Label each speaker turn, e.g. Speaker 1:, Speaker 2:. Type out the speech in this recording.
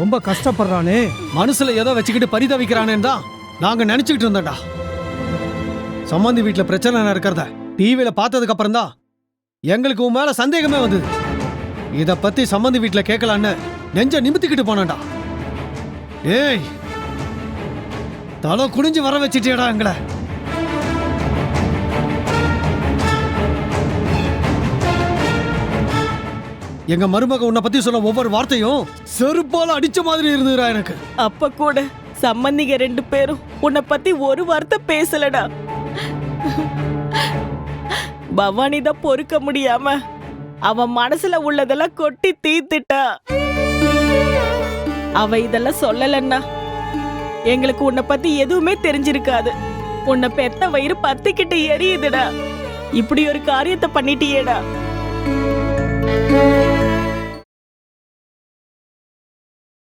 Speaker 1: ரொம்ப கஷ்டப்படுறானே, மனசுல ஏதோ வச்சுக்கிட்டு பரிதவிக்கிறானேன்னு தான் நாங்க நினைச்சுக்கிட்டு இருந்தோம்டா. சம்பந்தி வீட்டுல பிரச்சனை நடக்கிறத டிவியில பார்த்ததுக்கு அப்புறம் தான் எங்களுக்கு உன் மேல சந்தேகமே வந்தது. இத பத்தி சம்பந்தி வீட்டுல கேட்கலான்னு நெஞ்ச நிமித்திக்கிட்டு போனடா. ஏய், தலை குனிஞ்சு வர வச்சிட்டியடா எங்களை. எங்க மருமக உன்னை பத்தி சொன்ன ஒவ்வொரு வார்த்தையும் செருப்பால அடிச்ச மாதிரி இருந்துடா எனக்கு.
Speaker 2: அப்ப கூட சம்பந்திங்க 2 பேரும் உன்னை பத்தி ஒரு வார்த்தை பேசலடா. பவானி தான் பொறுக்க முடியாம அவன் மனசுல உள்ளதெல்லாம் கொட்டி தீர்த்துட்டா. அவ இதெல்லாம் சொல்லலன்னா எங்களுக்கு உன்னை பத்தி எதுவுமே தெரிஞ்சிருக்காது. உன்னை பெத்த வயிறு பத்திக்கிட்டு எரியுதுடா. இப்படி ஒரு காரியத்தை பண்ணிட்டியேடா.